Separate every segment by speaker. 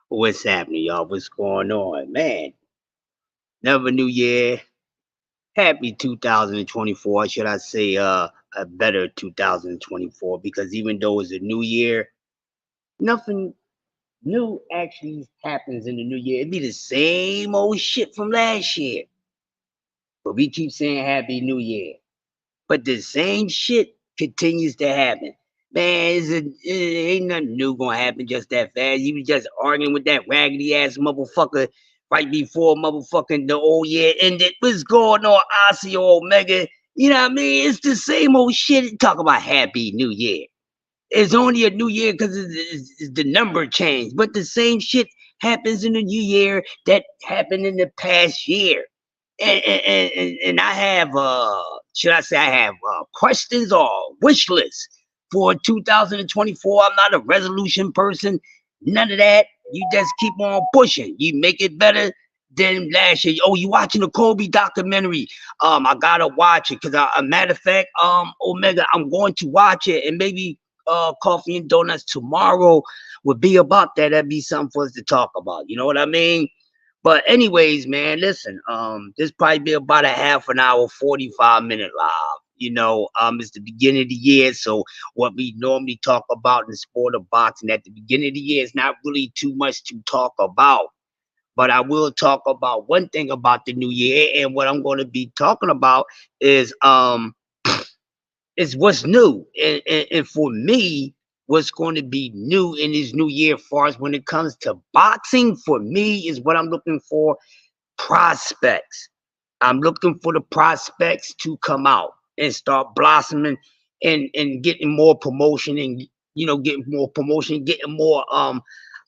Speaker 1: What's happening, y'all? What's going on? Man, never new year. Happy 2024. Should I say a better 2024? Because even though it's a new year, nothing new actually happens in the new year. It'd be the same old shit from last year. But we keep saying happy new year. But the same shit continues to happen. Man, it ain't nothing new gonna happen just that fast. You was just arguing with that raggedy ass motherfucker right before motherfucking the old year ended. What's going on, Ossie Omega? You know what I mean? It's the same old shit. Talk about Happy New Year. It's only a new year because it's the number changed, but the same shit happens in the new year that happened in the past year. And I have should I say I have questions or wish lists for 2024. I'm not a resolution person, none of that. You just keep on pushing. You make it better than last year. Oh, you watching the Kobe documentary? I gotta watch it because a matter of fact, Omega, I'm going to watch it, and maybe coffee and donuts tomorrow would be about that. That'd be something for us to talk about. You know what I mean? But anyways, man, listen, this probably be about a half an hour, 45-minute live. It's the beginning of the year, so what we normally talk about in the sport of boxing at the beginning of the year is not really too much to talk about. But I will talk about one thing about the new year, and what I'm going to be talking about is is what's new. And for me, what's going to be new in this new year, as far as when it comes to boxing, for me, is what I'm looking for prospects. I'm looking for the prospects to come out and start blossoming and getting more promotion and getting more promotion, getting more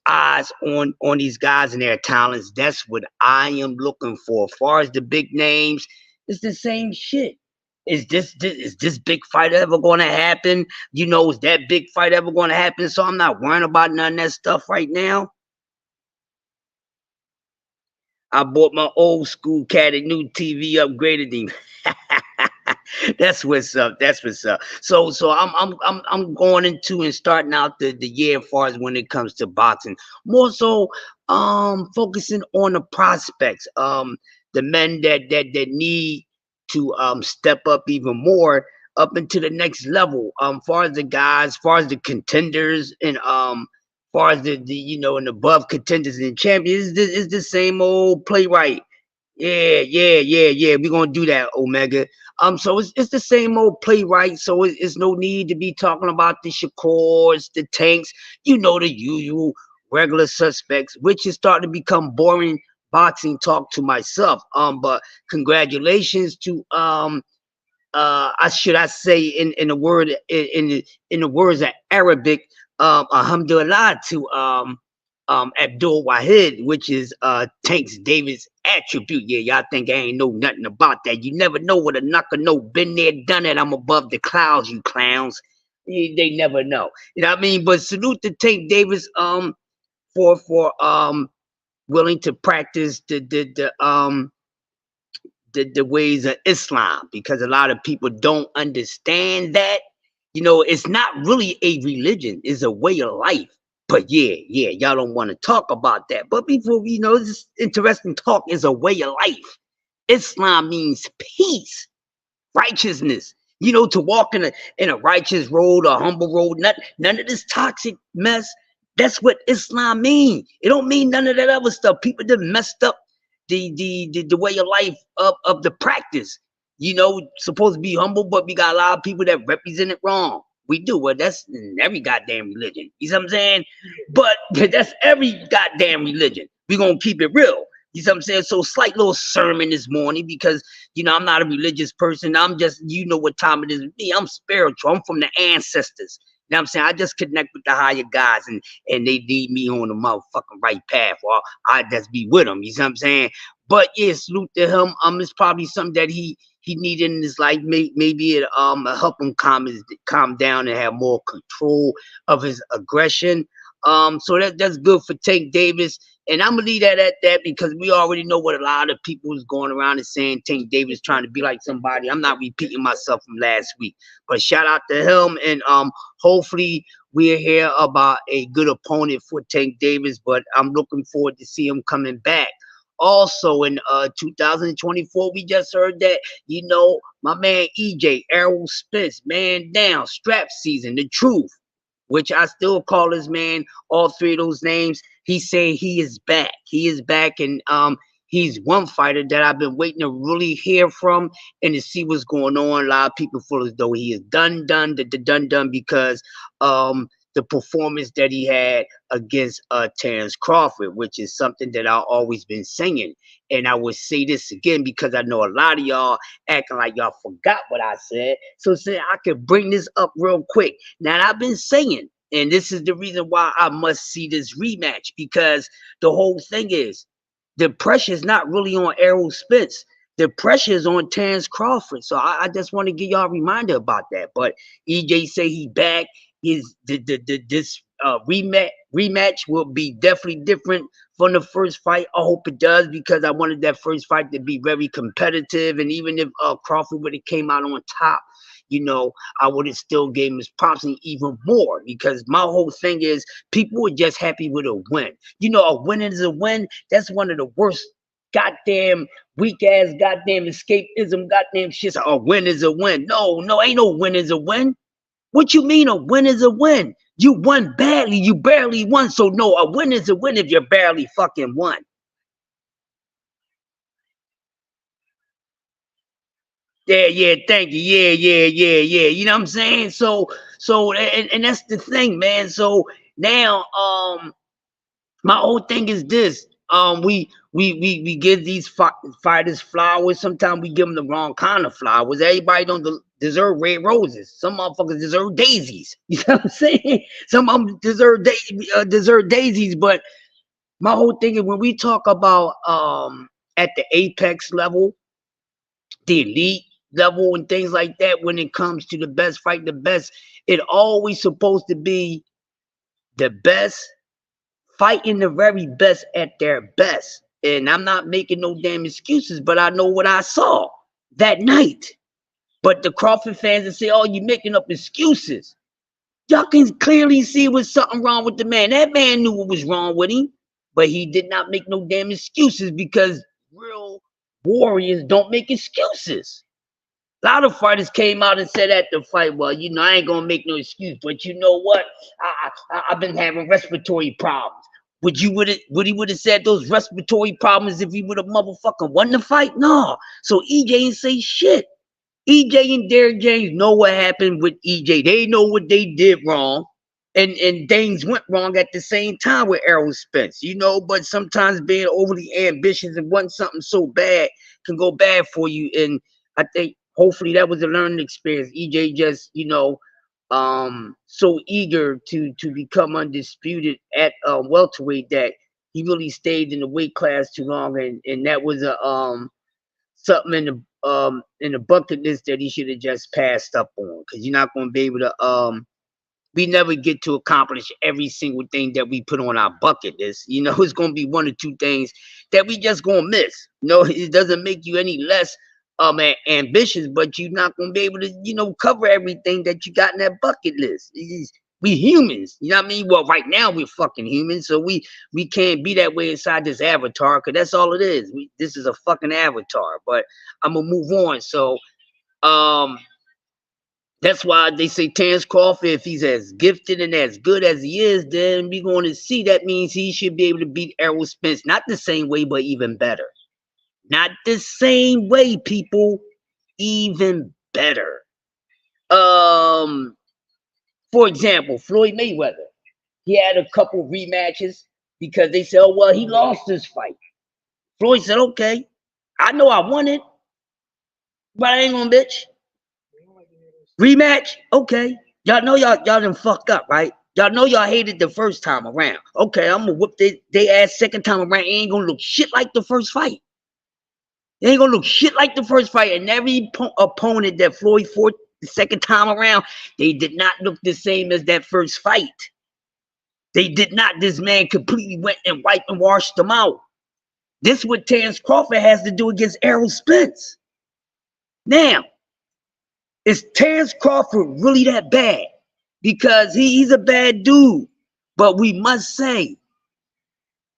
Speaker 1: eyes on these guys and their talents. That's what I am looking for. As far as the big names, it's the same shit. Is this big fight ever going to happen? Is that big fight ever going to happen? So I'm not worrying about none of that stuff right now. I bought my old school cat a new TV, upgraded him. That's what's up. That's what's up. So I'm going into and starting out the year as far as when it comes to boxing. More so focusing on the prospects. The men that need to step up even more up into the next level. Far as the guys, far as the contenders and far as the and above contenders and champions, is the same old playwright. Yeah. We're gonna do that, Omega. So it's the same old playwright. So it's no need to be talking about the Shakors, the Tanks, the usual regular suspects, which is starting to become boring boxing talk to myself. But congratulations to I say in the word in the words of Arabic, alhamdulillah to Abdul Wahid, which is Tanks Davis attribute. Yeah, y'all think I ain't know nothing about that. You never know what a knocker know. Been there, done it. I'm above the clouds, you clowns. They never know. You know what I mean? But salute to Tank Davis for willing to practice the ways of Islam, because a lot of people don't understand that. It's not really a religion, it's a way of life. But yeah, y'all don't want to talk about that. But before this interesting talk is a way of life. Islam means peace, righteousness. To walk in a righteous road, a humble road, none of this toxic mess. That's what Islam means. It don't mean none of that other stuff. People that messed up the way of life of the practice. Supposed to be humble, but we got a lot of people that represent it wrong. We do. Well, that's in every goddamn religion. You know what I'm saying? But that's every goddamn religion. We're gonna keep it real. You know what I'm saying? So slight little sermon this morning because I'm not a religious person. I'm just what time it is with me. I'm spiritual. I'm from the ancestors. You know what I'm saying? I just connect with the higher guys and they lead me on the motherfucking right path. Or I just be with them. You know what I'm saying? But yeah, salute to him. It's probably something that he needed in his life. Maybe it help him calm down and have more control of his aggression. So that's good for Tank Davis. And I'm gonna leave that at that because we already know what a lot of people is going around and saying Tank Davis trying to be like somebody. I'm not repeating myself from last week. But shout out to him, and hopefully we'll hear about a good opponent for Tank Davis. But I'm looking forward to see him coming back. Also in 2024, we just heard that, my man EJ, Errol Spence, man down, strap season, the truth, which I still call his man, all three of those names. He's saying he is back. He is back, and he's one fighter that I've been waiting to really hear from and to see what's going on. A lot of people feel as though he is done because the performance that he had against Terrence Crawford, which is something that I've always been saying. And I would say this again because I know a lot of y'all acting like y'all forgot what I said. So say I could bring this up real quick. Now, I've been saying, and this is the reason why I must see this rematch, because the whole thing is the pressure is not really on Errol Spence. The pressure is on Terrence Crawford. So I just want to give y'all a reminder about that. But EJ say he back. This rematch will be definitely different from the first fight. I hope it does, because I wanted that first fight to be very competitive. And even if Crawford would have came out on top, I would have still gave him his props and even more, because my whole thing is people are just happy with a win. A win is a win. That's one of the worst goddamn weak ass goddamn escapism goddamn shit. A win is a win. No, ain't no win is a win. What you mean a win is a win? You won badly. You barely won. So no, a win is a win if you barely fucking won. Yeah, thank you. Yeah. You know what I'm saying? So and that's the thing, man. So now my whole thing is this. We give these fighters flowers. Sometimes we give them the wrong kind of flowers. Everybody don't deserve red roses. Some motherfuckers deserve daisies. You know what I'm saying? Some of them deserve daisies. But my whole thing is when we talk about at the apex level, the elite level, and things like that, when it comes to the best fight, the best, it always supposed to be the best fighting the very best at their best. And I'm not making no damn excuses, but I know what I saw that night. But the Crawford fans that say, oh, you making up excuses. Y'all can clearly see was something wrong with the man. That man knew what was wrong with him, but he did not make no damn excuses, because real warriors don't make excuses. A lot of fighters came out and said at the fight, well, I ain't going to make no excuse, but you know what? I've been having respiratory problems. Would he would have said those respiratory problems if he would have motherfucking won the fight? No. So EJ ain't say shit. EJ and Derrick James know what happened with EJ. They know what they did wrong. And things went wrong at the same time with Errol Spence, but sometimes being overly ambitious and wanting something so bad can go bad for you. And I think hopefully that was a learning experience. EJ just, so eager to become undisputed at welterweight that he really stayed in the weight class too long, and that was a something in the bucket list that he should have just passed up on, because you're not going to be able to we never get to accomplish every single thing that we put on our bucket list. It's going to be one or two things that we just going to miss. It doesn't make you any less ambitious, but you're not going to be able to, cover everything that you got in that bucket list. We humans, you know what I mean? Well, right now we're fucking humans, so we can't be that way inside this avatar, because that's all it is. This is a fucking avatar. But I'm going to move on. So, that's why they say Terrence Crawford, if he's as gifted and as good as he is, then we're going to see. That means he should be able to beat Errol Spence. Not the same way, but even better. Not the same way, people. Even better. For example, Floyd Mayweather. He had a couple rematches because they said, oh, well, he lost this fight. Floyd said, okay, I know I won it, but I ain't gonna bitch. Rematch? Okay. Y'all know y'all done fucked up, right? Y'all know y'all hated the first time around. Okay, I'm gonna whoop they ass second time around. It ain't gonna look shit like the first fight. It ain't gonna look shit like the first fight. And every opponent that Floyd fought the second time around, they did not look the same as that first fight. They did not. This man completely went and wiped and washed them out. This is what Terrence Crawford has to do against Errol Spence. Now, is Terrence Crawford really that bad? Because he's a bad dude. But we must say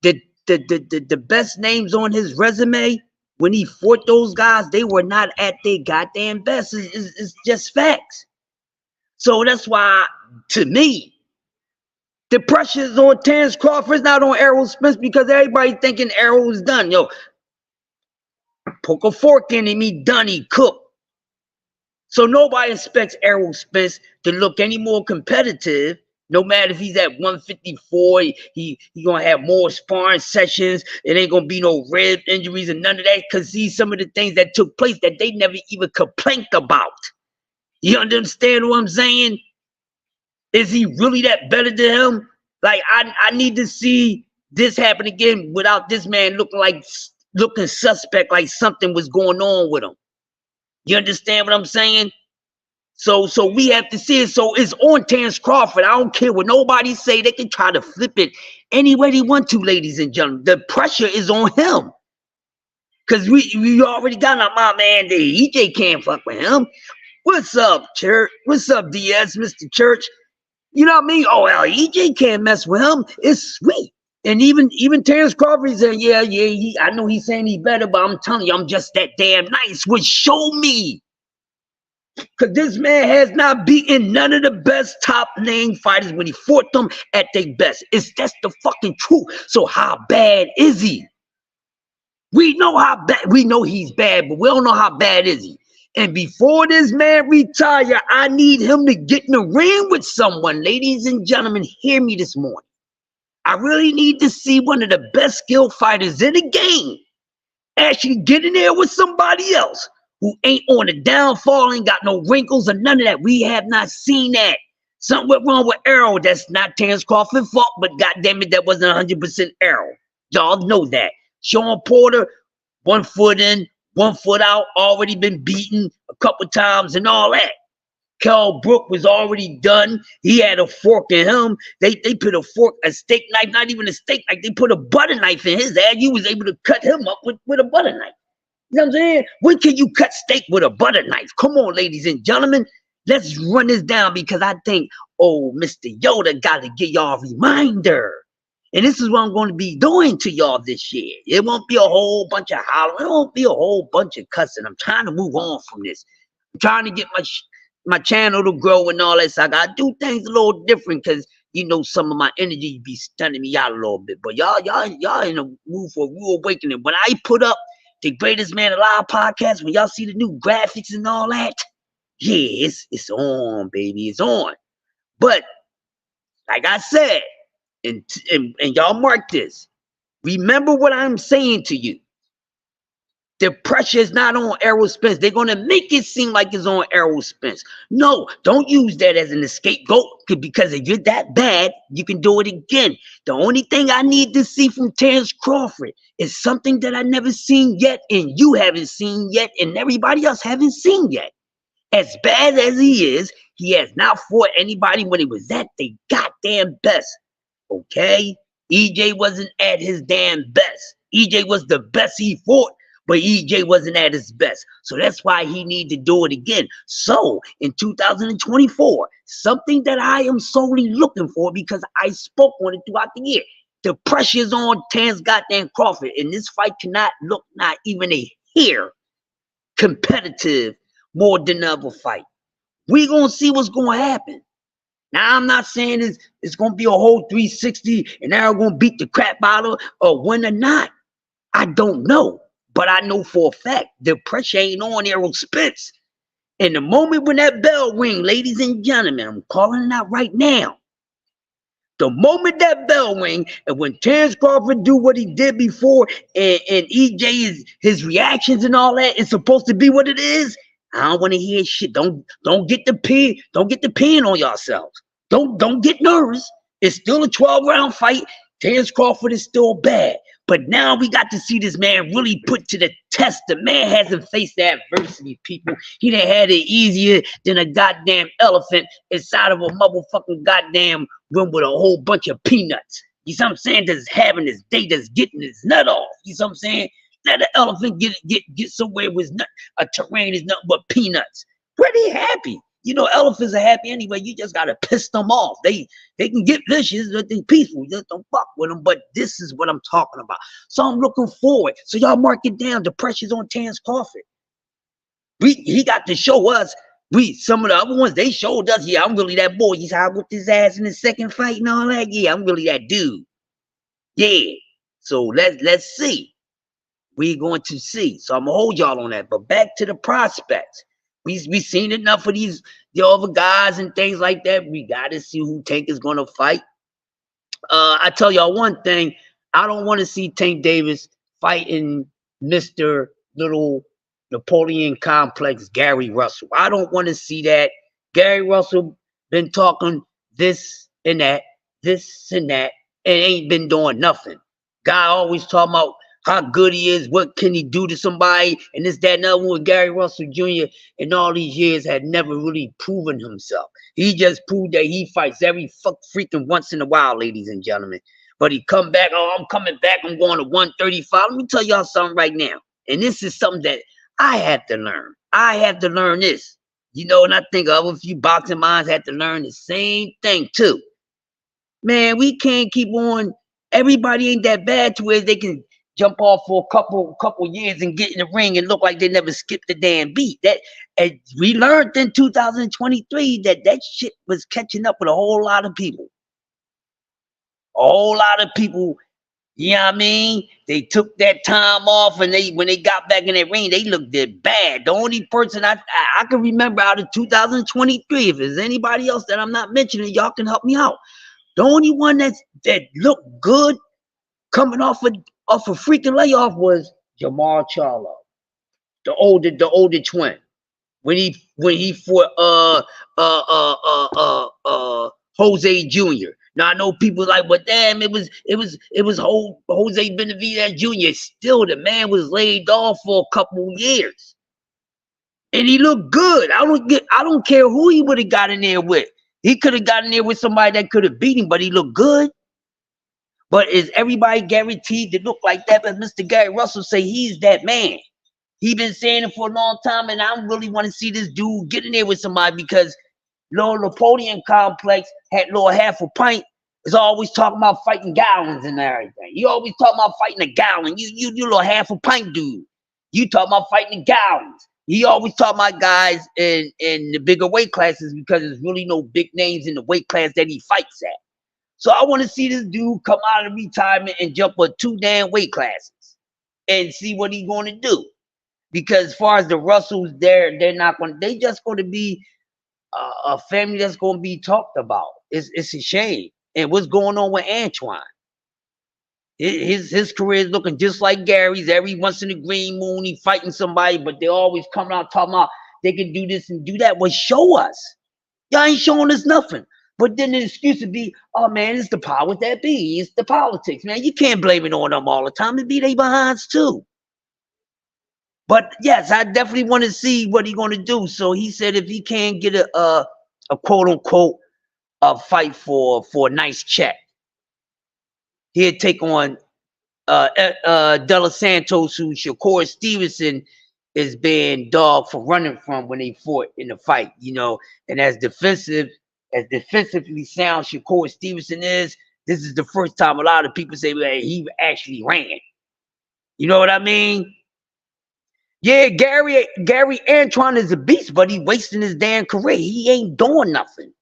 Speaker 1: that the best names on his resume, when he fought those guys, they were not at their goddamn best. It's just facts. So that's why, to me, the pressure is on Terrence Crawford, it's not on Errol Spence, because everybody thinking Errol is done. Yo, poke a fork in him, he done, he cooked. So nobody expects Errol Spence to look any more competitive, no matter if he's at 154. He gonna have more sparring sessions. It ain't gonna be no rib injuries and none of that, because see some of the things that took place that they never even complained about. You understand what I'm saying? Is he really that better than him? Like, I need to see this happen again without this man looking suspect, like something was going on with him. You understand what I'm saying? So we have to see it. So it's on Terrence Crawford. I don't care what nobody say. They can try to flip it any way they want to, ladies and gentlemen. The pressure is on him. Because we already got my man there. EJ can't fuck with him. What's up, Church? What's up, DS, Mr. Church? You know what I mean? Oh, well, EJ can't mess with him. It's sweet. And even Terrence Crawford said, yeah, I know he's saying he's better, but I'm telling you, I'm just that damn nice. Which show me. Because this man has not beaten none of the best top name fighters when he fought them at their best. That's the fucking truth. So how bad is he? We know how bad. We know he's bad, but we don't know how bad is he. And before this man retire, I need him to get in the ring with someone. Ladies and gentlemen, hear me this morning. I really need to see one of the best skilled fighters in the game actually get in there with somebody else who ain't on the downfall, ain't got no wrinkles or none of that. We have not seen that. Something went wrong with Errol. That's not Terrence Crawford's fault, but goddamn it, that wasn't 100% Errol. Y'all know that. Sean Porter, 1 foot in, 1 foot out, already been beaten a couple times and all that. Kell Brook was already done. He had a fork in him. They put a steak knife, not even a steak knife. They put a butter knife in his ass. You was able to cut him up with a butter knife. You know what I'm saying? When can you cut steak with a butter knife? Come on, ladies and gentlemen. Let's run this down, because I think, Mr. Yoda got to give y'all a reminder. And this is what I'm going to be doing to y'all this year. It won't be a whole bunch of hollering. It won't be a whole bunch of cussing. I'm trying to move on from this. I'm trying to get my channel to grow and all that. So I got to do things a little different, because, some of my energy be stunning me out a little bit. But y'all in a mood for a rude awakening. When I put up the Greatest Man Alive podcast, when y'all see the new graphics and all that, yeah, it's on, baby. It's on. But, like I said, and y'all mark this. Remember what I'm saying to you. The pressure is not on Errol Spence. They're going to make it seem like it's on Errol Spence. No, don't use that as an scapegoat, because if you're that bad, you can do it again. The only thing I need to see from Terrence Crawford is something that I never seen yet, and you haven't seen yet, and everybody else haven't seen yet. As bad as he is, he has not fought anybody when he was at their goddamn best. Okay? EJ wasn't at his damn best. EJ was the best he fought, but EJ wasn't at his best. So that's why he need to do it again. So in 2024, something that I am solely looking for, because I spoke on it throughout the year, the pressure is on Terrence goddamn Crawford. And this fight cannot look not even a hair competitive more than the other fight. We're going to see what's going to happen. Now, I'm not saying it's going to be a whole 360 and they're going to beat the crap out of or win or not. I don't know. But I know for a fact the pressure ain't on Errol Spence. And the moment when that bell ring, ladies and gentlemen, I'm calling it out right now. The moment that bell ring, and when Terrence Crawford do what he did before, and EJ his reactions and all that is supposed to be what it is, I don't want to hear shit. Don't get the pen on yourselves. Don't get nervous. It's still a 12-round fight. Terrence Crawford is still bad. But now we got to see this man really put to the test. The man hasn't faced the adversity, people. He done had it easier than a goddamn elephant inside of a motherfucking goddamn room with a whole bunch of peanuts. You see what I'm saying? That's having his day, that's getting his nut off. You see what I'm saying? Let the elephant get somewhere with a terrain is nothing but peanuts. Pretty happy. You know, elephants are happy anyway. You just gotta piss them off. They can get vicious, but they peaceful. You just don't fuck with them. But this is what I'm talking about. So I'm looking forward. So y'all mark it down. The pressure's on Terrence Crawford. He got to show us. Some of the other ones, they showed us, yeah, I'm really that boy. He's how I whipped his ass in the second fight and all that. Yeah, I'm really that dude. Yeah. So let's see. We're going to see. So I'm gonna hold y'all on that. But back to the prospects. We seen enough of the other guys and things like that. We gotta see who Tank is gonna fight. I tell y'all one thing. I don't want to see Tank Davis fighting Mr. Little Napoleon Complex Gary Russell. I don't want to see that. Gary Russell been talking this and that, and ain't been doing nothing. Guy always talking about how good he is, what can he do to somebody, and this, that, and other one. Gary Russell Jr. in all these years had never really proven himself. He just proved that he fights every freaking once in a while, ladies and gentlemen. But he come back, oh, I'm coming back, I'm going to 135. Let me tell y'all something right now. And this is something that I had to learn. I had to learn this. You know, and I think other few boxing minds had to learn the same thing too. Man, we can't keep on. Everybody ain't that bad to where they can jump off for a couple years and get in the ring and look like they never skipped the damn beat. That, and we learned in 2023 that shit was catching up with a whole lot of people. A whole lot of people, you know what I mean? They took that time off, and when they got back in that ring, they looked bad. The only person I can remember out of 2023, if there's anybody else that I'm not mentioning, y'all can help me out. The only one that looked good coming off a freaking layoff was Jamal Charlo, the older twin. When he fought Jose Jr. Now I know people like, but damn, it was Jose Benavidez Jr. Still, the man was laid off for a couple years, and he looked good. I don't care who he would have got in there with. He could have gotten there with somebody that could have beat him, but he looked good. But is everybody guaranteed to look like that? But Mr. Gary Russell say he's that man. He been saying it for a long time, and I really want to see this dude get in there with somebody, because Little Napoleon Complex had little half a pint is always talking about fighting gallons and everything. You always talking about fighting a gallon. You little half a pint dude. You talking about fighting gallons. He always talking about guys in the bigger weight classes, because there's really no big names in the weight class that he fights at. So I want to see this dude come out of retirement and jump on 2 damn weight classes and see what he's going to do. Because as far as the Russells, they're not going. They just going to be a family that's going to be talked about. It's a shame. And what's going on with Antoine? His career is looking just like Gary's. Every once in a green moon, he fighting somebody, but they always coming out talking about they can do this and do that. Well, show us. Y'all ain't showing us nothing. But then the excuse would be, oh man, it's the powers that be. It's the politics, man. You can't blame it on them all the time. It be they behinds too. But yes, I definitely want to see what he's going to do. So he said if he can't get a quote unquote a fight for a nice check, he'd take on De Los Santos, who Shakur Stevenson is being dogged for running from when they fought in the fight, you know. And as defensively sound Shakur Stevenson is, this is the first time a lot of people say, well, he actually ran. You know what I mean? Yeah, Gary Antoine is a beast, but he wasting his damn career. He ain't doing nothing.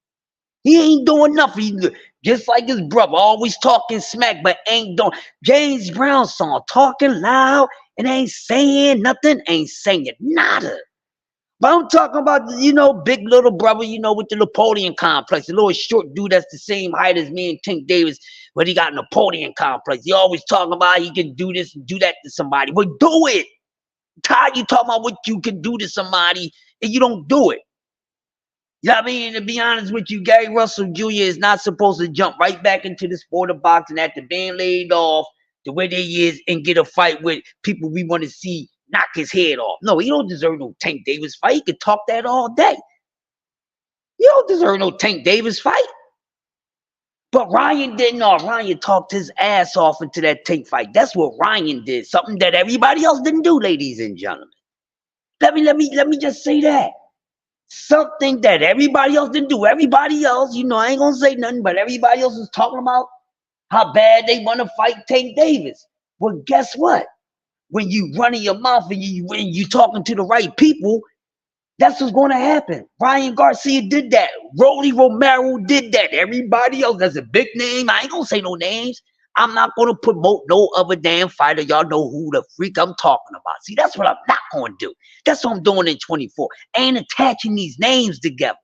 Speaker 1: He ain't doing nothing. Just like his brother, always talking smack, but ain't doing. James Brown song, talking loud and ain't saying nothing, ain't saying nada. But I'm talking about, you know, big little brother, you know, with the Napoleon complex, the little short dude that's the same height as me and Tank Davis, but he got Napoleon complex. He always talking about he can do this and do that to somebody. But do it. Tired you talking about what you can do to somebody and you don't do it. You know what I mean? To be honest with you, Gary Russell Jr. is not supposed to jump right back into the sport of boxing after being laid off the way they is and get a fight with people we want to see knock his head off. No, he don't deserve no Tank Davis fight. He could talk that all day. You don't deserve no Tank Davis fight. But Ryan didn't. No, Ryan talked his ass off into that Tank fight. That's what Ryan did. Something that everybody else didn't do, ladies and gentlemen. Let me just say that. Something that everybody else didn't do. Everybody else, you know, I ain't gonna say nothing, but everybody else was talking about how bad they want to fight Tank Davis. Well, guess what? When you running your mouth and you talking to the right people, that's what's going to happen. Ryan Garcia did that. Rolly Romero did that. Everybody else, that's a big name. I ain't gonna say no names. I'm not gonna promote no other damn fighter. Y'all know who the freak I'm talking about. See, that's what I'm not gonna do. That's what I'm doing in 24. Ain't attaching these names together.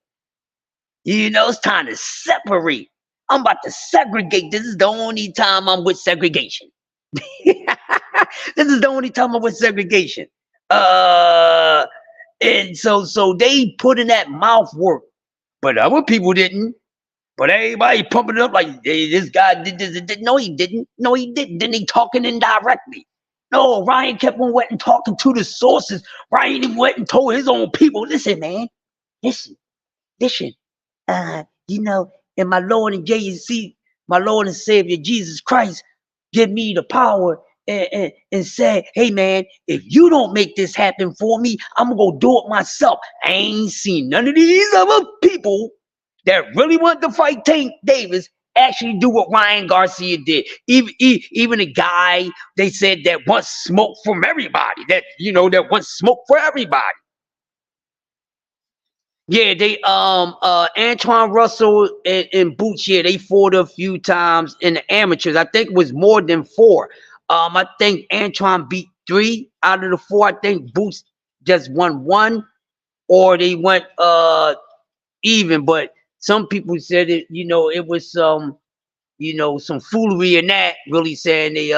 Speaker 1: You know, it's time to separate. I'm about to segregate. This is the only time I'm with segregation. This is the only time I'm with segregation. And so they put in that mouth work, but other people didn't. But everybody pumping it up like, hey, this guy did this. No, he didn't. No, he didn't. Then they talking indirectly. No, Ryan kept on went and talking to the sources. Ryan went and told his own people, listen, man, listen. You know, and my Lord and Savior Jesus Christ give me the power and say, hey man, if you don't make this happen for me, I'm gonna go do it myself. I ain't seen none of these other people that really want to fight Tank Davis actually do what Ryan Garcia did. Even a guy they said that wants smoke from everybody, that wants smoke for everybody. Yeah, they Antoine Russell and Boots, yeah, they fought a few times in the amateurs. I think it was more than 4. I think Antoine beat 3 out of the 4. I think Boots just won 1, or they went even. But some people said it, it was some foolery in that, really saying they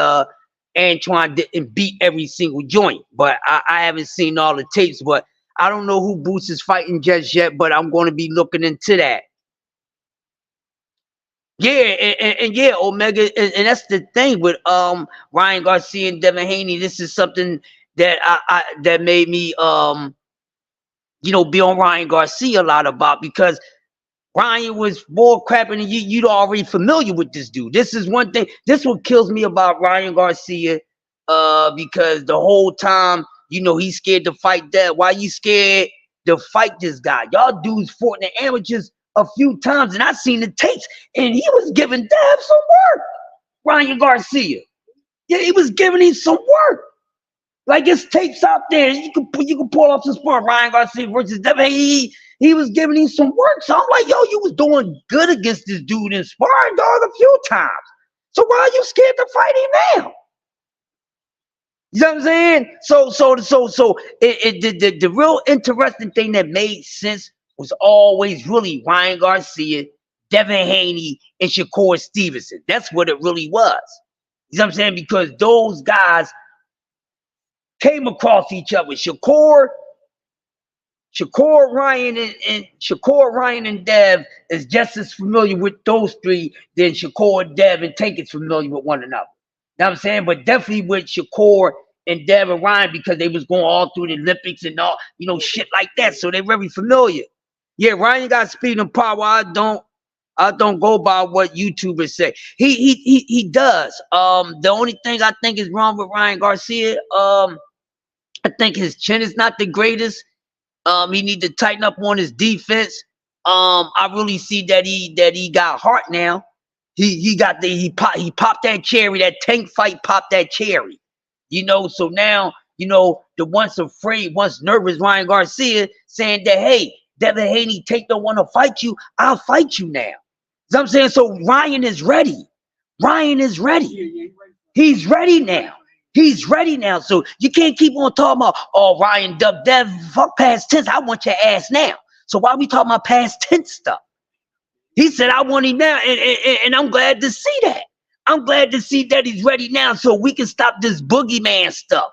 Speaker 1: Antoine didn't beat every single joint. But I haven't seen all the tapes, but I don't know who Boots is fighting just yet, but I'm going to be looking into that. Yeah, and yeah, Omega, and that's the thing with Ryan Garcia and Devin Haney. This is something that that made me be on Ryan Garcia a lot about, because Ryan was more crapping than you'd already familiar with this dude. This is one thing. This what kills me about Ryan Garcia, because the whole time, he's scared to fight that. Why you scared to fight this guy? Y'all dudes fought in the amateurs a few times, and I seen the tapes, and he was giving Dev some work. Ryan Garcia, yeah, he was giving him some work. Like, his tapes out there, you can pull up some sport. Ryan Garcia versus Devin. He was giving him some work. So I'm like, yo, you was doing good against this dude in sparring, dog, a few times. So why are you scared to fight him now? You know what I'm saying? So the real interesting thing that made sense was always really Ryan Garcia, Devin Haney, and Shakur Stevenson. That's what it really was. You know what I'm saying? Because those guys came across each other. Shakur, Ryan, and Dev is just as familiar with those 3 than Shakur, Dev, and Tank is familiar with one another. You know what I'm saying? But definitely with Shakur and Dev and Ryan, because they was going all through the Olympics and all, shit like that. So they're very familiar. Yeah, Ryan got speed and power. I don't go by what YouTubers say. He does. The only thing I think is wrong with Ryan Garcia, I think his chin is not the greatest. He need to tighten up on his defense. I really see that he got heart now. He popped that cherry. That Tank fight popped that cherry. So now, the once afraid, once nervous Ryan Garcia saying that, hey, Devin Haney, Tank don't want to fight you. I'll fight you now. You know what I'm saying? So Ryan is ready. Ryan is ready. He's ready now. He's ready now. So you can't keep on talking about, oh, Ryan Dev, fuck past tense. I want your ass now. So why are we talking about past tense stuff? He said, I want him now. And I'm glad to see that. I'm glad to see that he's ready now, so we can stop this boogeyman stuff.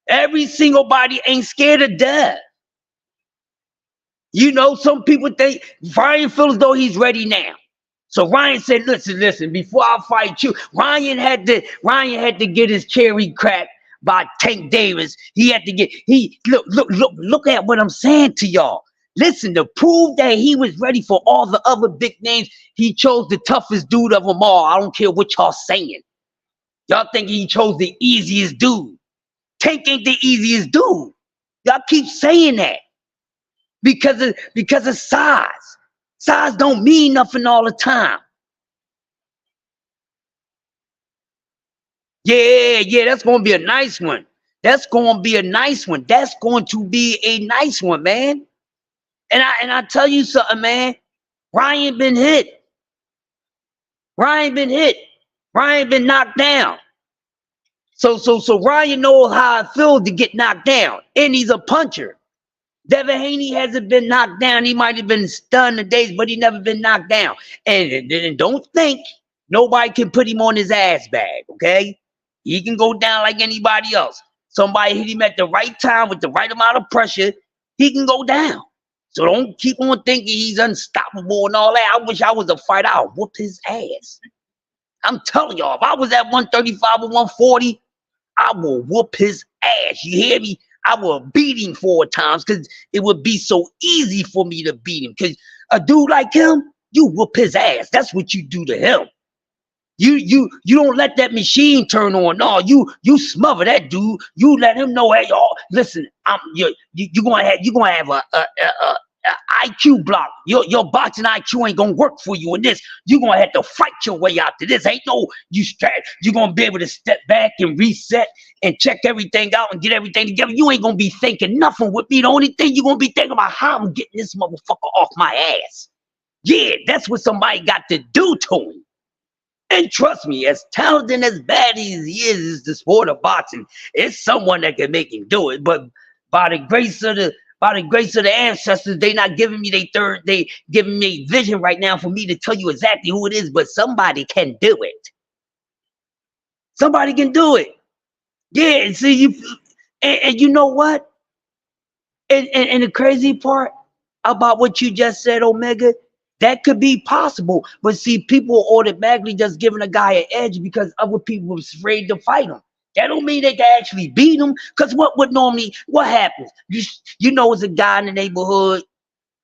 Speaker 1: Every single body ain't scared of death. Some people think Ryan feels as though he's ready now. So Ryan said, listen, before I fight you, Ryan had to get his cherry cracked by Tank Davis. He had to get look at what I'm saying to y'all. Listen, to prove that he was ready for all the other big names, he chose the toughest dude of them all. I don't care what y'all saying. Y'all think he chose the easiest dude. Tank ain't the easiest dude. Y'all keep saying that because of size. Size don't mean nothing all the time. Yeah, that's gonna be a nice one. That's gonna be a nice one. That's going to be a nice one, man. And I tell you something, man. Ryan been hit. Ryan been knocked down. So Ryan knows how it feels to get knocked down, and he's a puncher. Devin Haney hasn't been knocked down. He might have been stunned a days, but he never been knocked down. And don't think nobody can put him on his ass bag, okay? He can go down like anybody else. Somebody hit him at the right time with the right amount of pressure, he can go down. So don't keep on thinking he's unstoppable and all that. I wish I was a fighter. I'll whoop his ass. I'm telling y'all, if I was at 135 or 140, I will whoop his ass. You hear me? I will beat him 4 times because it would be so easy for me to beat him. Because a dude like him, you whoop his ass. That's what you do to him. You don't let that machine turn on. No, you smother that dude. You let him know, hey, y'all, listen, you're gonna have a IQ block. Your boxing IQ ain't gonna work for you in this. You're gonna have to fight your way out to this. Ain't no you're gonna be able to step back and reset and check everything out and get everything together. You ain't gonna be thinking nothing with me. The only thing you're gonna be thinking about how I'm getting this motherfucker off my ass. Yeah, that's what somebody got to do to him. And trust me, as talented as bad as he is the sport of boxing, it's someone that can make him do it. But by the grace of the ancestors, they not giving me they giving me vision right now for me to tell you exactly who it is, but somebody can do it. Somebody can do it. Yeah, and see you and you know what? And the crazy part about what you just said, Omega, that could be possible. But see, people automatically just giving a guy an edge because other people are afraid to fight him. That don't mean they can actually beat him. Because what happens? You know, it's a guy in the neighborhood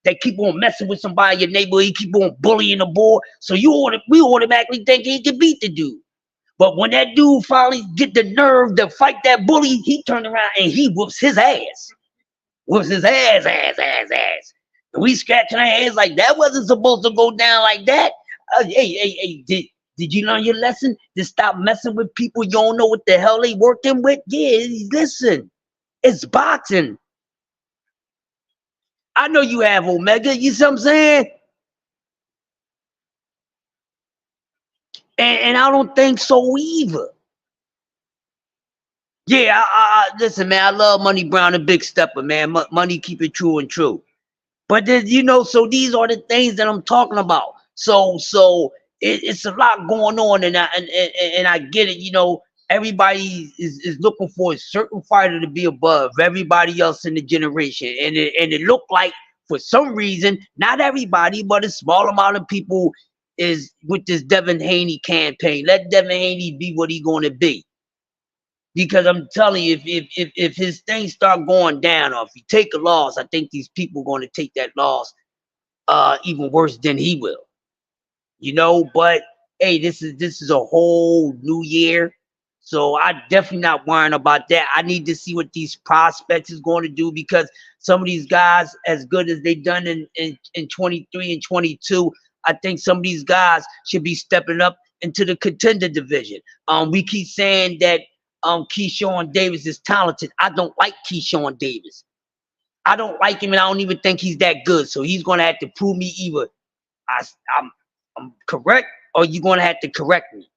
Speaker 1: that keep on messing with somebody in your neighborhood. He keep on bullying the boy. So we automatically think he can beat the dude. But when that dude finally get the nerve to fight that bully, he turn around and he whoops his ass. Whoops his ass. And we scratching our heads like that wasn't supposed to go down like that. Hey, did you learn your lesson? To stop messing with people you don't know what the hell they working with? Yeah, listen, it's boxing. I know you have, Omega. You see what I'm saying? And I don't think so either. Yeah, listen, man. I love Money Brown and Big Stepper, man. Money keep it true and true. But then, so these are the things that I'm talking about. So it's a lot going on, and I get it. Everybody is looking for a certain fighter to be above everybody else in the generation, and it looked like for some reason, not everybody, but a small amount of people is with this Devin Haney campaign. Let Devin Haney be what he's going to be. Because I'm telling you, if his things start going down, or if he take a loss, I think these people are going to take that loss even worse than he will. But hey, this is a whole new year. So I definitely not worrying about that. I need to see what these prospects is going to do, because some of these guys, as good as they done in 23 and 22, I think some of these guys should be stepping up into the contender division. We keep saying that Keyshawn Davis is talented. I don't like Keyshawn Davis. I don't like him, and I don't even think he's that good. So he's gonna have to prove me either I'm correct, or you're gonna have to correct me.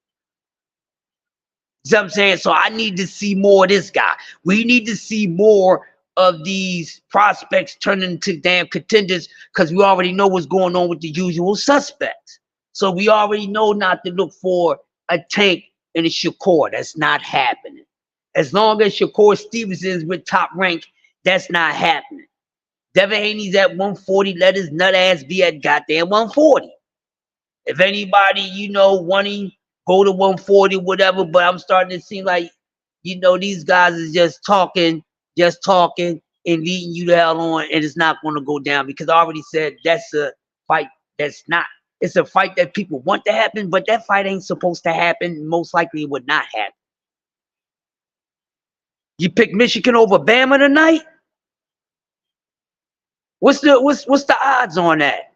Speaker 1: You know what I'm saying? So I need to see more of this guy. We need to see more of these prospects turning into damn contenders, because we already know what's going on with the usual suspects. So we already know not to look for a Tank and a Shakur. That's not happening. As long as Shakur Stevenson is with Top Rank, that's not happening. Devin Haney's at 140. Let his nut ass be at goddamn 140. If anybody, wanting go to 140, whatever, but I'm starting to see like, these guys is just talking and leading you the hell on, and it's not going to go down because I already said that's a fight that's not. It's a fight that people want to happen, but that fight ain't supposed to happen. Most likely it would not happen. You pick Michigan over Bama tonight? What's the odds on that?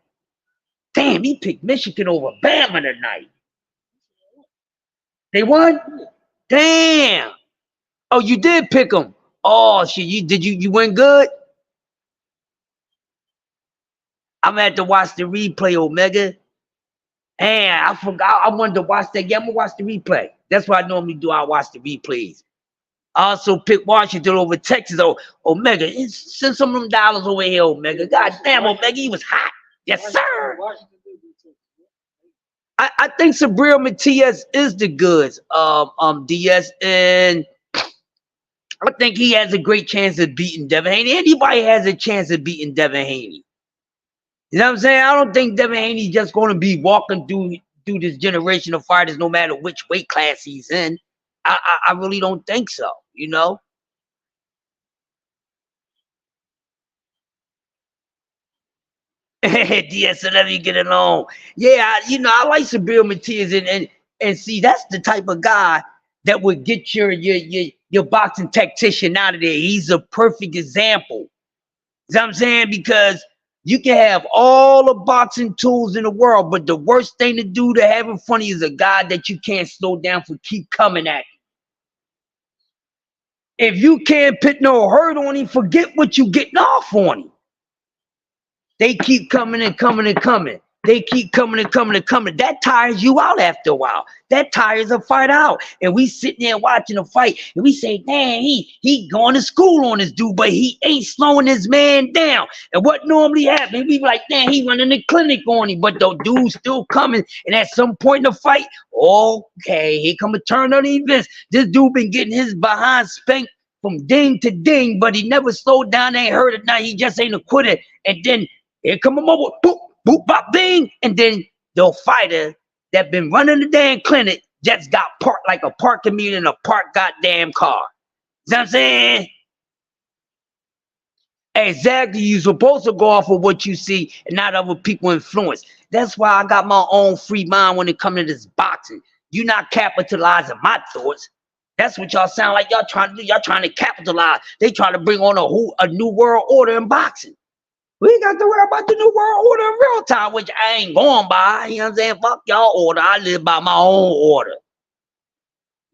Speaker 1: Damn, he picked Michigan over Bama tonight. They won? Damn. Oh, you did pick them. Oh shit, you went good? I'm gonna have to watch the replay, Omega. And I forgot I wanted to watch that. Yeah, I'm gonna watch the replay. That's what I normally do. I watch the replays. I also picked Washington over Texas. Oh, Omega, send some of them dollars over here, Omega. God damn, Omega, he was hot. Yes, sir. I think Sabril Matias is the goods. DS, and I think he has a great chance of beating Devin Haney. Anybody has a chance of beating Devin Haney. You know what I'm saying? I don't think Devin Haney's just going to be walking through this generation of fighters no matter which weight class he's in. I really don't think so, DS, so let me get along. Yeah, I like Sabril Matias, and see, that's the type of guy that would get your boxing tactician out of there. He's a perfect example. You know what I'm saying? Because you can have all the boxing tools in the world, but the worst thing to do to have in front of you is a guy that you can't slow down for keep coming at you. If you can't put no hurt on him, forget what you getting off on him. They keep coming and coming and coming. They keep coming and coming and coming. That tires you out after a while. That tires a fight out. And we sitting there watching a fight, and we say, "Man, he going to school on this dude, but he ain't slowing his man down." And what normally happens, we be like, "Man, he running the clinic on him," but the dude's still coming. And at some point in the fight, okay, here come a turn on the events. This dude been getting his behind spanked from ding to ding, but he never slowed down. Ain't hurt it now. He just ain't a quitter. And then here come a mobile, boop, boop, bop, bing, and then the fighter that been running the damn clinic just got parked like a parking meter in a parked goddamn car. You know what I'm saying? Exactly. You're supposed to go off of what you see and not other people influence. That's why I got my own free mind when it comes to this boxing. You're not capitalizing my thoughts. That's what y'all sound like y'all trying to do. Y'all trying to capitalize. They trying to bring on a new world order in boxing. We ain't got to worry about the new world order in real time, which I ain't going by. You know what I'm saying? Fuck y'all order. I live by my own order.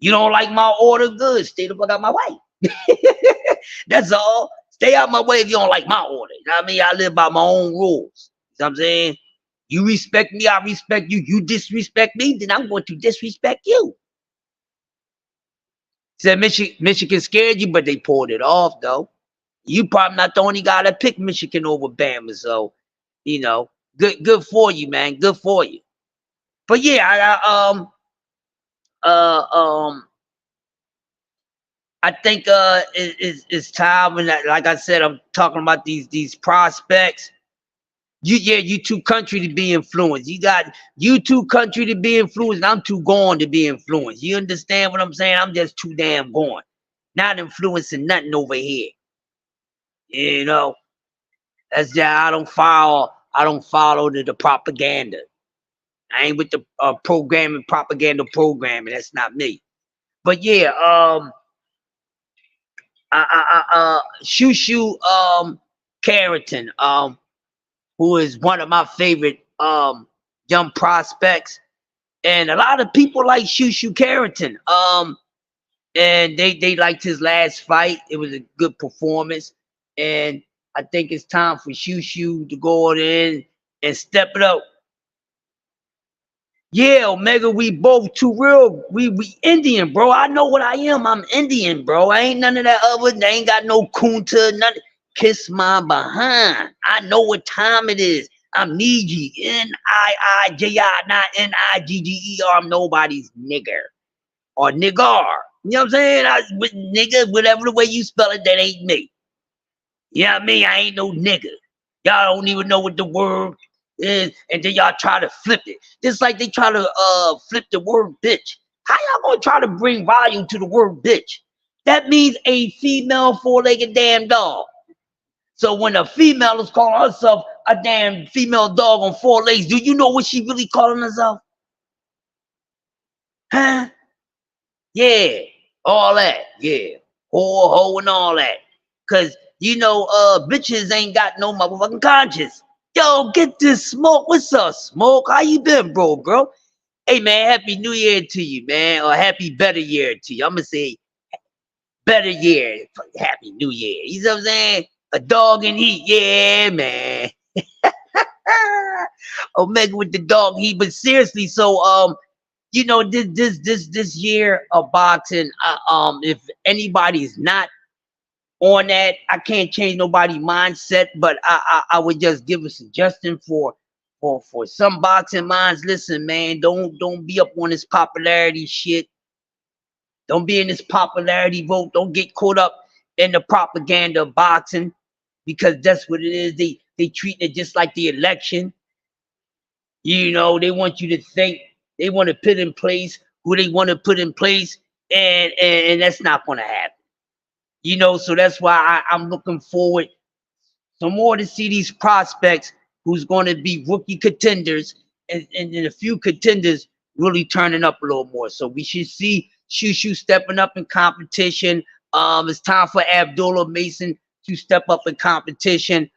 Speaker 1: You don't like my order? Good. Stay the fuck out my way. That's all. Stay out my way if you don't like my order. You know what I mean? I live by my own rules. You know what I'm saying? You respect me, I respect you. You disrespect me, then I'm going to disrespect you. Said Michigan scared you, but they pulled it off, though. You probably not the only guy that picked Michigan over Bama, so good for you, man. Good for you. But yeah, I think it's time, and like I said, I'm talking about these prospects. You too country to be influenced. You too country to be influenced, and I'm too gone to be influenced. You understand what I'm saying? I'm just too damn gone. Not influencing nothing over here. That's I don't follow the propaganda. I ain't with the propaganda programming. That's not me. But yeah, Shushu Carrington, who is one of my favorite young prospects, and a lot of people like Shushu Carrington. And they liked his last fight. It was a good performance, and I think it's time for Shushu to go in and step it up. Yeah, Omega, we both too real. We Indian, bro. I know what I am. I'm Indian, bro. I ain't none of that other. They ain't got no kunta, nothing. Kiss my behind. I know what time it is. I'm Niji. N-I-I-J-I, not N-I-G-G-E-R. I'm nobody's nigger or niggar. You know what I'm saying? Nigga, whatever the way you spell it, that ain't me. You know what I mean? I ain't no nigga. Y'all don't even know what the word and then y'all try to flip it. Just like they try to flip the word bitch. How y'all gonna try to bring volume to the word bitch? That means a female four-legged damn dog. So when a female is calling herself a damn female dog on four legs, do you know what she really calling herself? Huh? Yeah, all that. Yeah, ho, and all that. Cause you know, bitches ain't got no motherfucking conscience. Yo, get this Smoke. What's up, Smoke? How you been, bro? Hey, man, happy New Year to you, man, or happy better year to you. I'm gonna say better year, happy New Year. You know what I'm saying? A dog in heat, yeah, man. Omega with the dog heat, but seriously, so you know, this year of boxing, if anybody's not on that, I can't change nobody's mindset, but I would just give a suggestion for some boxing minds. Listen, man, don't be up on this popularity shit. Don't be in this popularity vote. Don't get caught up in the propaganda of boxing, because that's what it is. They treat it just like the election. You know, they want you to think, they want to put in place who they want to put in place, and that's not going to happen. You know, so that's why I'm looking forward some more to see these prospects who's going to be rookie contenders, and a few contenders really turning up a little more. So we should see Shushu stepping up in competition. It's time for Abdullah Mason to step up in competition,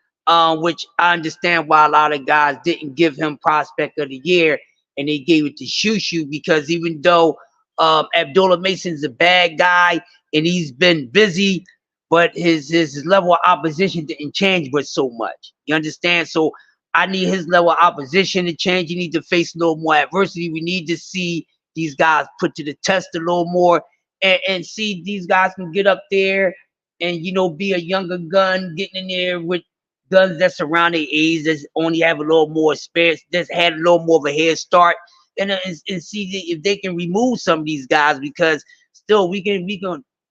Speaker 1: which I understand why a lot of guys didn't give him prospect of the year, and they gave it to Shushu, because even though Abdullah Mason's a bad guy and he's been busy, but his level of opposition didn't change but so much. You understand? So I need his level of opposition to change. You need to face a little more adversity. We need to see these guys put to the test a little more, and see these guys can get up there and, you know, be a younger gun, getting in there with guns that's around their age, that only have a little more experience, that's had a little more of a head start, and see if they can remove some of these guys, because still we can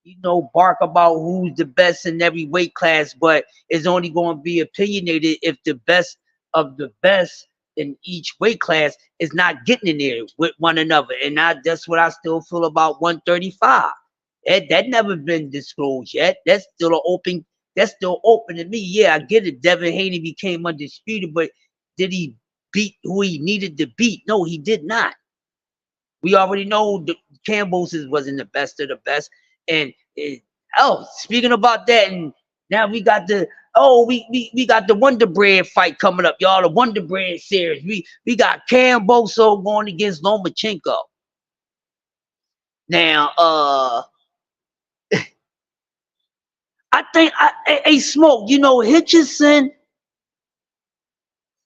Speaker 1: you know, bark about who's the best in every weight class, but it's only going to be opinionated if the best of the best in each weight class is not getting in there with one another. And that's what I still feel about 135. That never been disclosed yet. That's still open. That's still open to me. Yeah, I get it. Devin Haney became undisputed, but did he beat who he needed to beat? No, he did not. We already know the Cambosis wasn't the best of the best. And oh, speaking about that, and now we got the we got the Wonder Bread fight coming up, y'all. The Wonder Bread series. We got Camboso going against Lomachenko. Now, I think a Smoke. You know, Richardson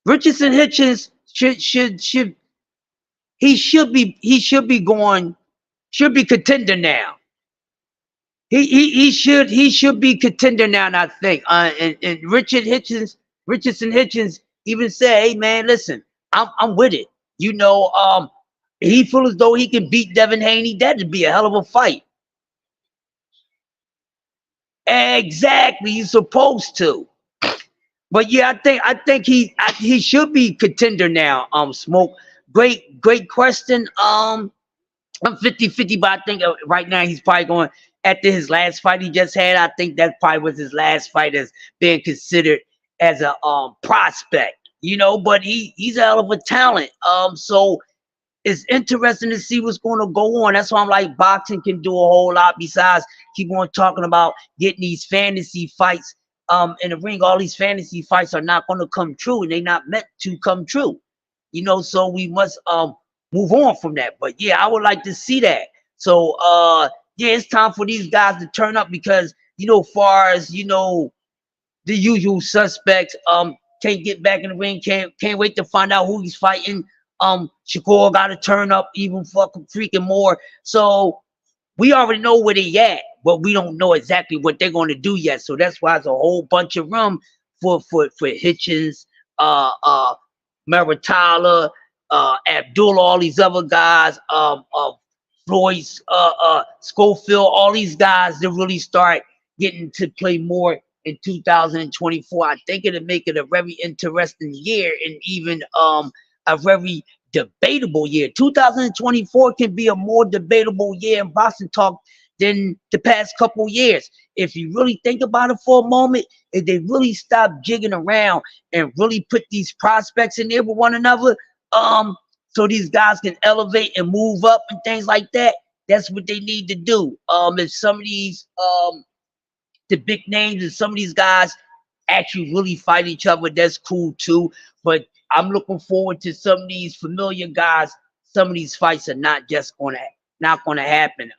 Speaker 1: Hitchens should be contender now. He should be contender now, and I think and Richardson Hitchens even said, "Hey man, listen, I'm with it. You know, he feels as though he can beat Devin Haney. That'd be a hell of a fight." Exactly, he's supposed to. But yeah, I think he should be contender now. Smoke, great question. I'm 50-50, but I think right now he's probably going, after his last fight he just had, I think that probably was his last fight as being considered as a prospect, you know, but he's a hell of a talent. So it's interesting to see what's going to go on. That's why I'm like, boxing can do a whole lot besides keep on talking about getting these fantasy fights in the ring. All these fantasy fights are not going to come true, and they're not meant to come true. You know, so we must move on from that. But yeah, I would like to see that. So yeah, it's time for these guys to turn up, because, you know, far as, you know, the usual suspects can't get back in the ring, can't wait to find out who he's fighting. Shakur got to turn up even fucking freaking more. So we already know where they at, but we don't know exactly what they're going to do yet. So that's why there's a whole bunch of room for Hitchens, Maritala, Abdullah, all these other guys, Floyd, Schofield, all these guys to really start getting to play more in 2024. I think it'll make it a very interesting year, and even a very debatable year. 2024 can be a more debatable year in boxing talk than the past couple years. If you really think about it for a moment, if they really stop jigging around and really put these prospects in there with one another, so these guys can elevate and move up and things like that, that's what they need to do. If some of these the big names and some of these guys actually really fight each other, that's cool too. But I'm looking forward to some of these familiar guys. Some of these fights are not gonna happen.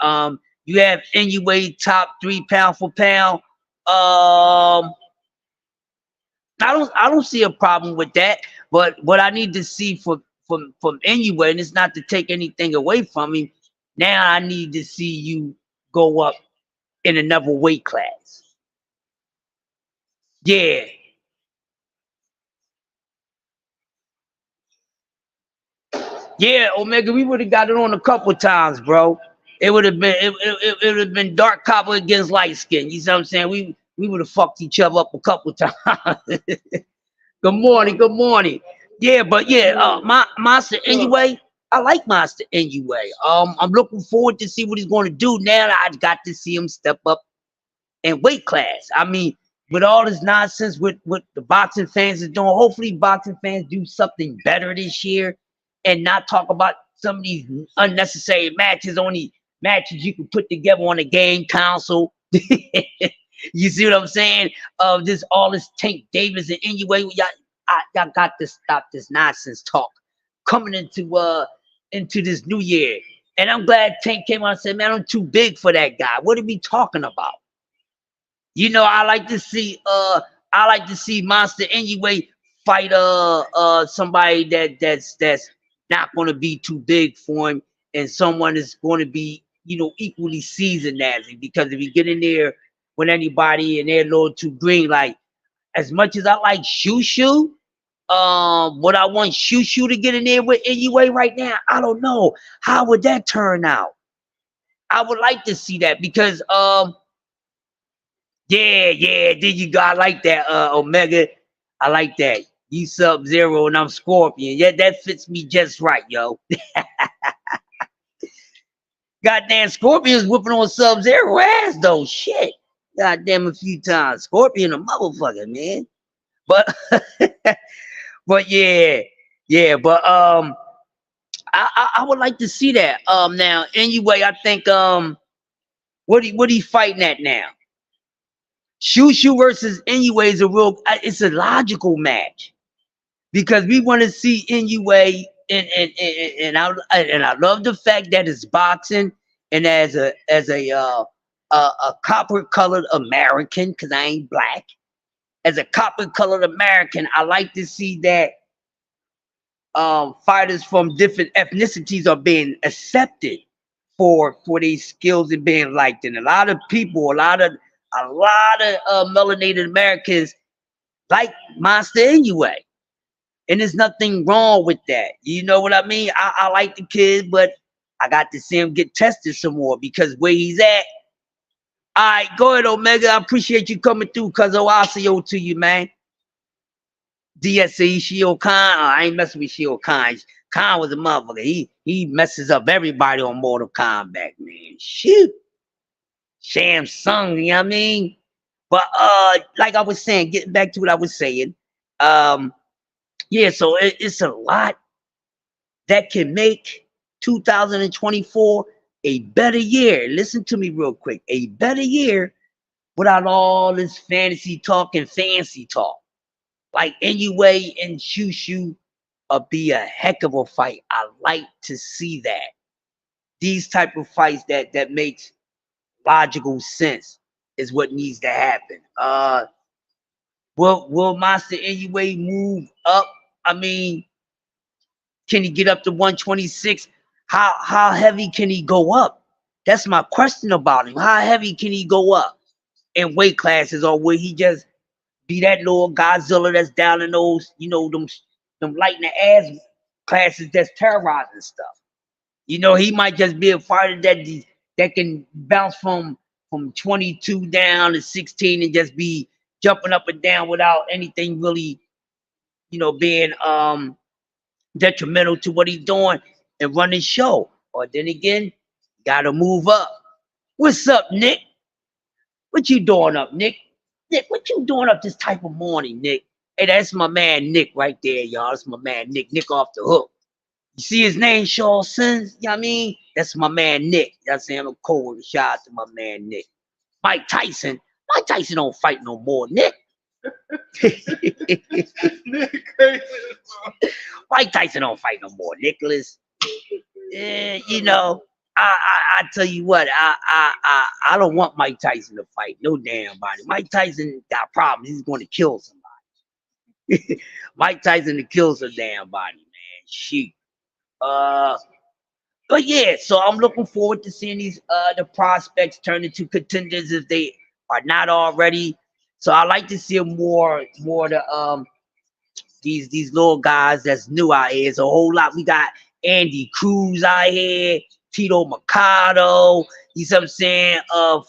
Speaker 1: You have Inoue top 3 pound for pound. I don't see a problem with that. But what I need to see from Inoue, and it's not to take anything away from him. Now I need to see you go up in another weight class. Yeah. Yeah, Omega, we would have got it on a couple times, bro. It would have been it would have been dark copper against light skin. You see what I'm saying? We would have fucked each other up a couple times. Good morning, good morning. Yeah, but yeah, my Monster anyway. I like Monster anyway. I'm looking forward to see what he's going to do now. I got to see him step up in weight class. I mean, with all this nonsense with the boxing fans are doing, hopefully boxing fans do something better this year and not talk about some of these unnecessary matches, only matches you can put together on a game console. You see what I'm saying? This all this Tank Davis and anyway, y'all got to stop this nonsense talk coming into this new year. And I'm glad Tank came out and said, man, I'm too big for that guy. What are we talking about? You know, I like to see Monster anyway fight somebody that's not gonna be too big for him, and someone is going to be, you know, equally seasoned as him. Because if you get in there with anybody and they're a little too green, like as much as I like Shushu, what I want Shushu to get in there with anyway right now, I don't know. How would that turn out? I would like to see that because yeah, there you go. I like that, Omega. I like that. You Sub-Zero and I'm Scorpion. Yeah, that fits me just right, yo. Goddamn, Scorpion's whooping on Sub-Zero ass though. Shit. Goddamn, a few times. Scorpion a motherfucker, man. But but but I would like to see that. Now anyway, I think what he fighting at now? Shushu versus Inoue is it's a logical match because we want to see Inoue and I love the fact that it's boxing and as a copper colored American, because I ain't black. As a copper colored American, I like to see that fighters from different ethnicities are being accepted for their skills and being liked. And a lot of people, a lot of melanated Americans like Monster anyway. And there's nothing wrong with that. You know what I mean? I like the kid, but I got to see him get tested some more because where he's at. All right, go ahead, Omega. I appreciate you coming through, cuz Oasio to you, man. DSC, Shio Khan. I ain't messing with Shio Khan. Khan was a motherfucker. He messes up everybody on Mortal Kombat, man. Shoot. Sham Sung, you know what I mean? But like I was saying, getting back to what I was saying, yeah, so it's a lot that can make 2024 a better year. Listen to me real quick. A better year without all this fantasy talk and fancy talk. Like Inoue and Shushu be a heck of a fight. I like to see that. These type of fights that makes logical sense is what needs to happen. Will Monster Inoue move up? I mean, can he get up to 126? How heavy can he go up? That's my question about him. How heavy can he go up in weight classes, or will he just be that little Godzilla that's down in those, you know, them light in the ass classes that's terrorizing stuff? You know, he might just be a fighter that can bounce from 22 down to 16 and just be jumping up and down without anything really, being detrimental to what he's doing and run his show. Or then again, gotta move up. What's up, Nick? What you doing up, Nick? Nick, what you doing up this type of morning, Nick? Hey, that's my man Nick right there, y'all. That's my man Nick. Nick off the hook. You see his name, Shaw Sins? You know what I mean? That's my man Nick. That's him. I'm cold. Shout out to my man Nick. Mike Tyson. Mike Tyson don't fight no more, Nick.
Speaker 2: Nick crazy.
Speaker 1: Mike Tyson don't fight no more, Nicholas. I tell you what, I don't want Mike Tyson to fight no damn body. Mike Tyson got problems. He's going to kill somebody. Mike Tyson to kill some damn body, man. Shoot. Uh, but yeah, so I'm looking forward to seeing these the prospects turn into contenders if they are not already. So I like to see more the these little guys that's new out here. It's a whole lot. We got Andy Cruz out here, Tito Mercado, you see what I'm saying?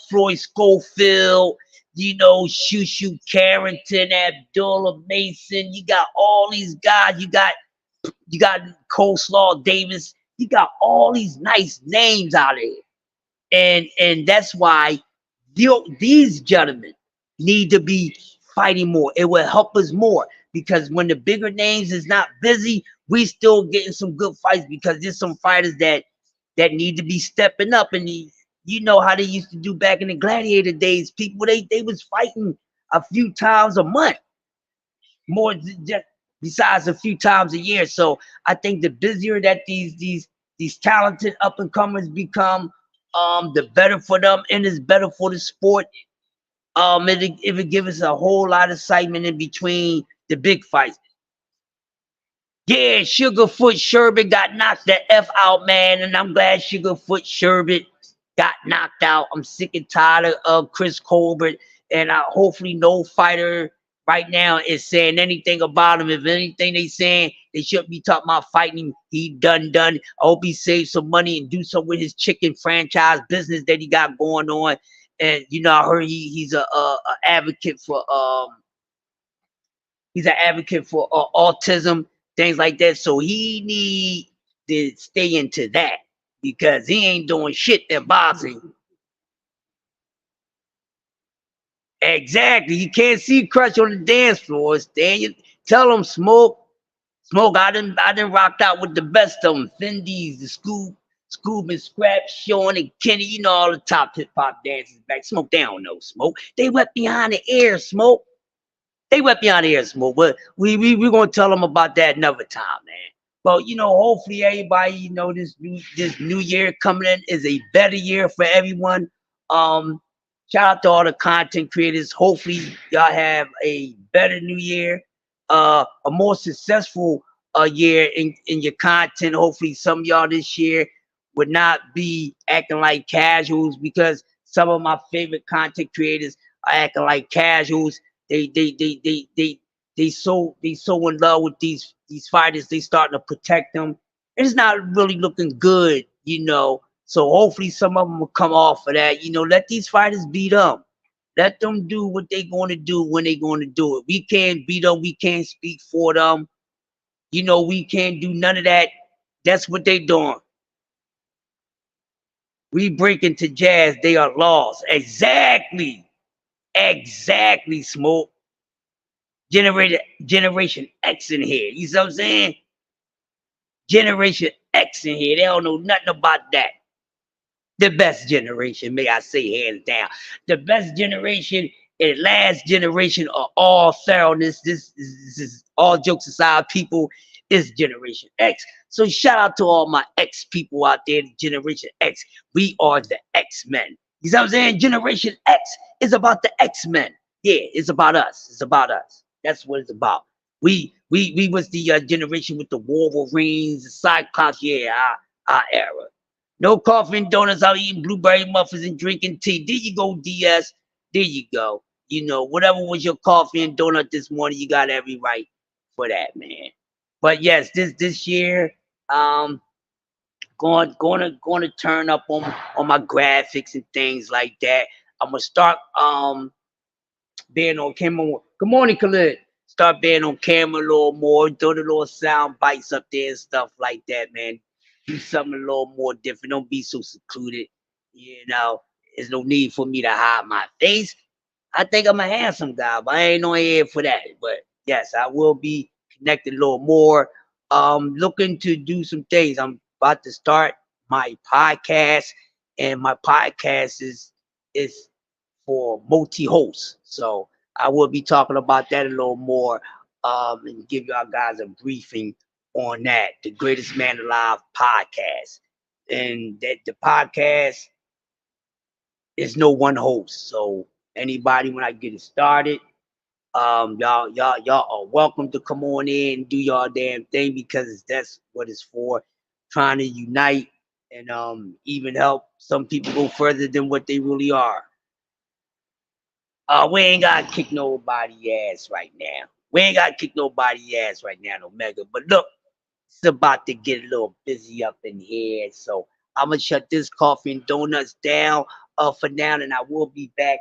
Speaker 1: Floyd Schofield, Shushu Carrington, Abdullah Mason. You got all these guys. You got Coleslaw Davis. You got all these nice names out there. And that's why these gentlemen need to be fighting more. It will help us more because when the bigger names is not busy, we still getting some good fights because there's some fighters that need to be stepping up. And you know how they used to do back in the gladiator days. People they was fighting a few times a month, more just besides a few times a year. So I think the busier that these talented up and comers become, the better for them and it's better for the sport. It would give us a whole lot of excitement in between the big fights. Yeah, Sugarfoot Sherbet got knocked the F out, man, and I'm glad Sugarfoot Sherbet got knocked out. I'm sick and tired of Chris Colbert, and hopefully no fighter right now is saying anything about him. If anything they saying, they shouldn't be talking about fighting. He done. I hope he saves some money and do something with his chicken franchise business that he got going on. And I heard he's a advocate for autism, things like that. So he need to stay into that because he ain't doing shit in boxing. Exactly. You can't see Crush on the dance floor. Tell him Smoke. I done rocked out with the best of them. Findies, the Scoob and Scrap, Sean and Kenny, all the top hip hop dancers back. Smoke, they don't know Smoke. They went behind the ear, Smoke. They went behind the ear, Smoke. But we're gonna tell them about that another time, man. But hopefully everybody, this new year coming in is a better year for everyone. Shout out to all the content creators. Hopefully y'all have a better new year, a more successful year in your content. Hopefully some of y'all this year would not be acting like casuals because some of my favorite content creators are acting like casuals. They so in love with these fighters. They starting to protect them. It's not really looking good. So hopefully some of them will come off of that. Let these fighters beat them. Let them do what they're going to do when they're going to do it. We can't beat them. We can't speak for them. We can't do none of that. That's what they doing. We break into jazz. They are lost. Exactly. Smoke. Generation X in here. You see what I'm saying? Generation X in here. They don't know nothing about that. The best generation, may I say, hands down. The best generation and last generation of all thoroughness. This is all jokes aside, people, is Generation X. So shout out to all my X people out there, Generation X. We are the X-Men. You see what I'm saying? Generation X is about the X-Men. Yeah, it's about us. It's about us. That's what it's about. We was the generation with the Wolverines, the Cyclops. Yeah, our era. No coffee and donuts. I'm eating blueberry muffins and drinking tea. There you go, DS. There you go. Whatever was your coffee and donut this morning, you got every right for that, man. But yes, this year, going to turn up on my graphics and things like that. I'm gonna start being on camera. Good morning, Khalid. Start being on camera a little more, throw the little sound bites up there and stuff like that, man. Do something a little more different. Don't be so secluded. You know, there's no need for me to hide my face. I think I'm a handsome guy, but I ain't on here for that. But yes, I will be connected a little more. Looking to do some things. I'm about to start my podcast, and my podcast is for multi-hosts. So I will be talking about that a little more, and give y'all guys a briefing on that. The Greatest Man Alive podcast, and that the podcast is no one host. So anybody, when I get it started, y'all are welcome to come on in and do y'all damn thing, because that's what it's for. Trying to unite and even help some people go further than what they really are. We ain't gotta kick nobody ass right now. We ain't gotta kick nobody ass right now, no mega. But look, it's about to get a little busy up in here. So I'm gonna shut this coffee and donuts down for now, and I will be back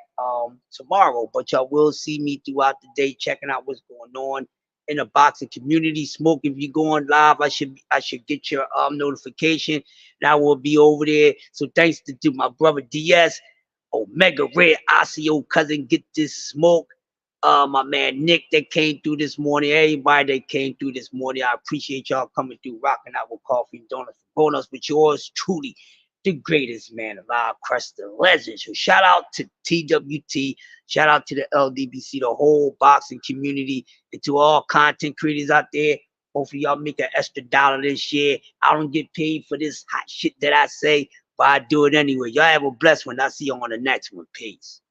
Speaker 1: tomorrow. But y'all will see me throughout the day checking out what's going on in the boxing community. Smoke, if you go on live, I should get your notification, and I will be over there. So thanks to my brother DS, Omega Red, Osseo cousin, get this smoke. My man Nick that came through this morning, everybody that came through this morning, I appreciate y'all coming through, rocking out with coffee and donuts. Bonus with yours truly, the greatest man alive, Crest the legend. So shout out to TWT, shout out to the LDBC, the whole boxing community, and to all content creators out there. Hopefully y'all make an extra dollar this year. I don't get paid for this hot shit that I say, but I do it anyway. Y'all have a blessed one. I'll see you on the next one. Peace.